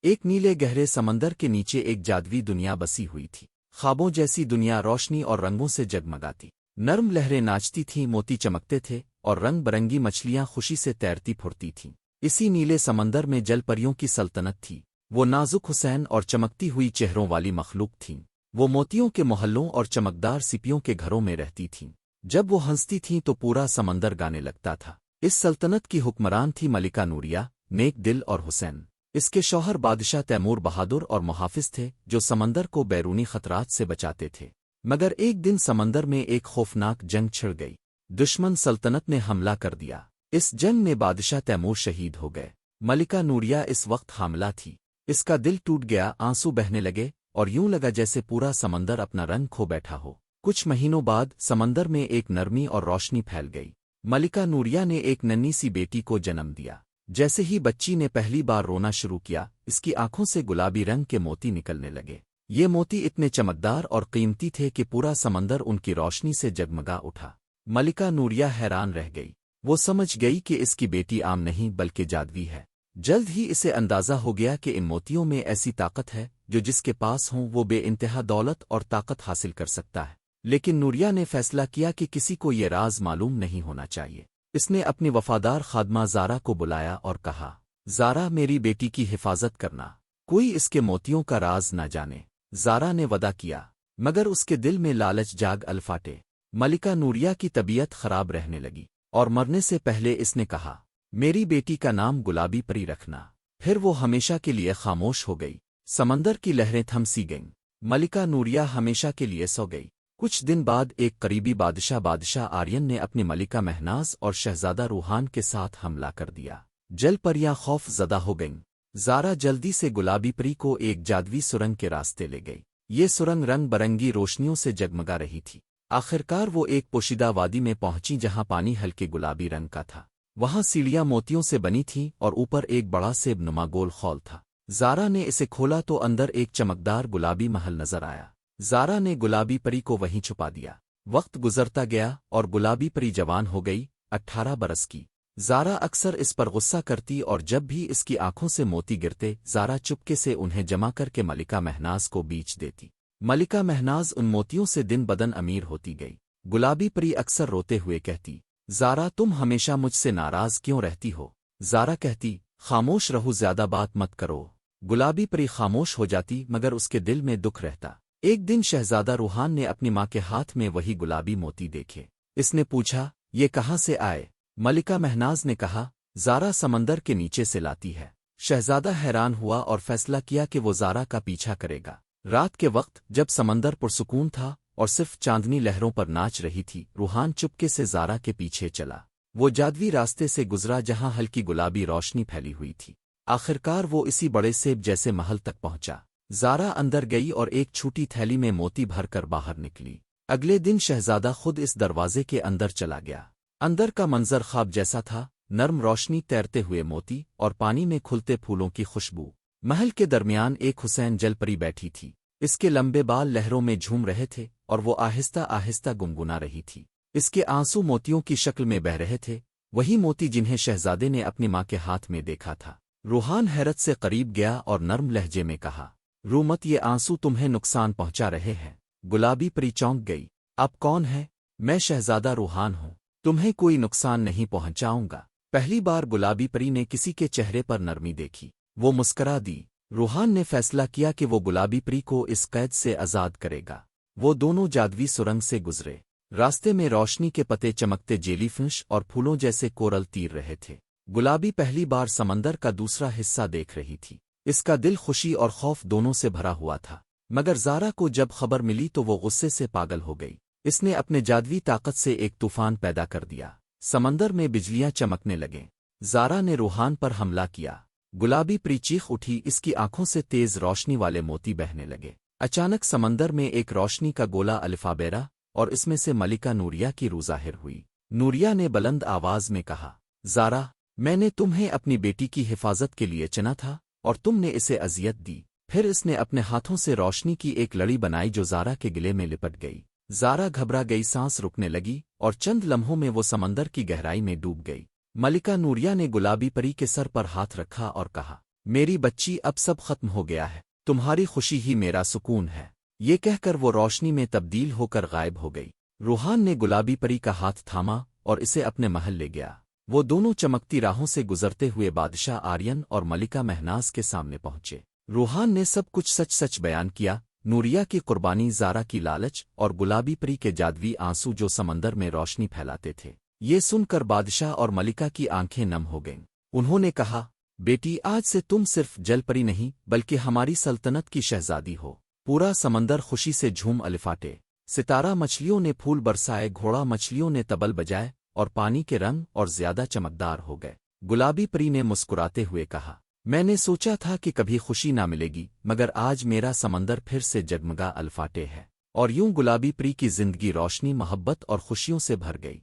ایک नीले गहरे समंदर के नीचे एक जादुई दुनिया बसी हुई थी। ख्वाबों जैसी दुनिया रोशनी और रंगों से जगमगाती। नर्म लहरें नाचती थीं, मोती चमकते थे और रंग बरंगी मछलियां खुशी से तैरती फुरती थीं। इसी नीले समंदर में जल परियों की सल्तनत थी। वो नाजुक हुसैन और चमकती हुई चेहरों वाली मखलूक थीं। वो मोतियों के मोहल्लों और चमकदार सिपियों के घरों में रहती थीं। जब वो हंसती थीं तो पूरा समंदर गाने लगता था। इस सल्तनत की हुक्मरान थी मलिका नूरिया, नेक दिल और हुसैन। इसके शौहर बादशाह तैमूर बहादुर और मुहाफिज थे, जो समंदर को बैरूनी खतरात से बचाते थे। मगर एक दिन समंदर में एक खौफनाक जंग छिड़ गई। दुश्मन सल्तनत ने हमला कर दिया। इस जंग में बादशाह तैमूर शहीद हो गए। मलिका नूरिया इस वक्त हामिला थी। इसका दिल टूट गया, आंसू बहने लगे और यूं लगा जैसे पूरा समंदर अपना रंग खो बैठा हो। कुछ महीनों बाद समंदर में एक नरमी और रोशनी फैल गई। मलिका नूरिया ने एक नन्ही सी बेटी को जन्म दिया। जैसे ही बच्ची ने पहली बार रोना शुरू किया, इसकी आंखों से गुलाबी रंग के मोती निकलने लगे। ये मोती इतने चमकदार और कीमती थे कि पूरा समंदर उनकी रोशनी से जगमगा उठा। मलिका नूरिया हैरान रह गई। वो समझ गई कि इसकी बेटी आम नहीं बल्कि जादुई है। जल्द ही इसे अंदाजा हो गया कि इन मोतियों में ऐसी ताकत है जो जिसके पास हो वो बेइंतहा दौलत और ताकत हासिल कर सकता है। लेकिन नूरिया ने फैसला किया कि किसी को ये राज मालूम नहीं होना चाहिए। इसने अपनी वफादार खादमा ज़ारा को बुलाया और कहा, ज़ारा, मेरी बेटी की हिफाजत करना, कोई इसके मोतियों का राज न जाने। ज़ारा ने वदा किया, मगर उसके दिल में लालच जाग अल्फाटे। मलिका नूरिया की तबीयत खराब रहने लगी और मरने से पहले इसने कहा, मेरी बेटी का नाम गुलाबी परी रखना। फिर वो हमेशा के लिए खामोश हो गई। समंदर की लहरें थम सी गईं। मलिका नूरिया हमेशा के लिए सो गई। कुछ दिन बाद एक करीबी बादशाह आर्यन ने अपनी मलिका महनाज और शहजादा रूहान के साथ हमला कर दिया। जल परियां खौफ ज़दा हो गईं। ज़ारा जल्दी से गुलाबी परी को एक जादुई सुरंग के रास्ते ले गई। ये सुरंग रंग बरंगी रोशनियों से जगमगा रही थी। आखिरकार वो एक पोशीदा वादी में पहुंची जहां पानी हल्के गुलाबी रंग का था। वहां सीढ़ियां मोतियों से बनी थीं और ऊपर एक बड़ा सेब नुमा गोल खौल था। ज़ारा ने इसे खोला तो अंदर एक चमकदार गुलाबी महल नजर आया। ज़ारा ने गुलाबी परी को वहीं छुपा दिया। वक्त गुजरता गया और गुलाबी परी जवान हो गई, 18 बरस की। ज़ारा अक्सर इस पर गुस्सा करती और जब भी इसकी आंखों से मोती गिरते, ज़ारा चुपके से उन्हें जमा करके मलिका महनाज को बेच देती। मलिका महनाज उन मोतियों से दिन बदन अमीर होती गई। गुलाबी परी अक्सर रोते हुए कहती, ज़ारा, तुम हमेशा मुझसे नाराज क्यों रहती हो? ज़ारा कहती, खामोश रहो, ज्यादा बात मत करो। गुलाबी परी खामोश हो जाती, मगर उसके दिल में दुख रहता। एक दिन शहजादा रूहान ने अपनी माँ के हाथ में वही गुलाबी मोती देखे। इसने पूछा, ये कहाँ से आए? मलिका महनाज ने कहा, ज़ारा समंदर के नीचे से लाती है। शहजादा हैरान हुआ और फैसला किया कि वो ज़ारा का पीछा करेगा। रात के वक्त जब समंदर पुरसुकून था और सिर्फ चांदनी लहरों पर नाच रही थी, रूहान चुपके से ज़ारा के पीछे चला। वो जादुई रास्ते से गुजरा जहां हल्की गुलाबी रोशनी फैली हुई थी। आखिरकार वो इसी बड़े सेब जैसे महल तक पहुंचा। ज़ारा अंदर गई और एक छोटी थैली में मोती भरकर बाहर निकली। अगले दिन शहजादा खुद इस दरवाजे के अंदर चला गया। अंदर का मंजर ख्वाब जैसा था, नर्म रोशनी, तैरते हुए मोती और पानी में खुलते फूलों की खुशबू। महल के दरमियान एक हुसैन जलपरी बैठी थी। इसके लंबे बाल लहरों में झूम रहे थे और वो आहिस्ता आहिस्ता गुनगुना रही थी। इसके आंसू मोतियों की शक्ल में बह रहे थे, वही मोती जिन्हें शहजादे ने अपनी माँ के हाथ में देखा था। रूहान हैरत से करीब गया और नर्म लहजे में कहा, रो मत, ये आंसू तुम्हें नुकसान पहुंचा रहे हैं। गुलाबी परी चौंक गई। अब कौन है? मैं शहजादा रूहान हूँ, तुम्हें कोई नुकसान नहीं पहुंचाऊंगा। पहली बार गुलाबी परी ने किसी के चेहरे पर नरमी देखी। वो मुस्करा दी। रूहान ने फैसला किया कि वो गुलाबी परी को इस कैद से आज़ाद करेगा। वो दोनों जादुई सुरंग से गुजरे। रास्ते में रोशनी के पते चमकते जेलीफिश और फूलों जैसे कोरल तीर रहे थे। गुलाबी पहली बार समंदर का दूसरा हिस्सा देख रही थी। इसका दिल खुशी और खौफ दोनों से भरा हुआ था। मगर ज़ारा को जब खबर मिली तो वो गुस्से से पागल हो गई। इसने अपने जादुई ताकत से एक तूफान पैदा कर दिया। समंदर में बिजलियां चमकने लगें। ज़ारा ने रूहान पर हमला किया। गुलाबी परी चीख उठी, इसकी आंखों से तेज रोशनी वाले मोती बहने लगे। अचानक समंदर में एक रोशनी का गोला अलिफाबेरा और इसमें से मलिका नूरिया की रूह ज़ाहिर हुई। नूरिया ने बुलंद आवाज में कहा, ज़ारा, मैंने तुम्हें अपनी बेटी की हिफाजत के लिए चुना था और तुमने इसे अजियत दी। फिर इसने अपने हाथों से रोशनी की एक लड़ी बनाई जो ज़ारा के गले में लिपट गई। ज़ारा घबरा गई, सांस रुकने लगी और चंद लम्हों में वो समंदर की गहराई में डूब गई। मलिका नूरिया ने गुलाबी परी के सर पर हाथ रखा और कहा, میری بچی اب سب ختم ہو گیا ہے، تمہاری خوشی ہی میرا سکون ہے۔ یہ کہہ کر وہ روشنی میں تبدیل ہو کر غائب ہو گئی۔ روحان نے گلابی پری کا ہاتھ تھاما اور اسے اپنے محل لے گیا۔ وہ دونوں چمکتی راہوں سے گزرتے ہوئے بادشاہ آرین اور ملکہ مہناز کے سامنے پہنچے۔ روحان نے سب کچھ سچ سچ بیان کیا، نوریا کی قربانی، زارا کی لالچ اور گلابی پری کے جادوی آنسو جو سمندر میں روشنی پھیلاتے تھے۔ یہ سن کر بادشاہ اور ملکہ کی آنکھیں نم ہو گئیں۔ انہوں نے کہا، بیٹی، آج سے تم صرف جل پری نہیں بلکہ ہماری سلطنت کی شہزادی ہو۔ پورا سمندر خوشی سے جھوم الفاٹے، ستارہ مچھلیوں نے پھول برسائے، گھوڑا مچھلیوں نے تبل بجائے اور پانی کے رنگ اور زیادہ چمکدار ہو گئے۔ گلابی پری نے مسکراتے ہوئے کہا، میں نے سوچا تھا کہ کبھی خوشی نہ ملے گی، مگر آج میرا سمندر پھر سے جگمگا الفاٹے ہے۔ اور یوں گلابی پری کی زندگی روشنی، محبت اور خوشیوں سے بھر گئی۔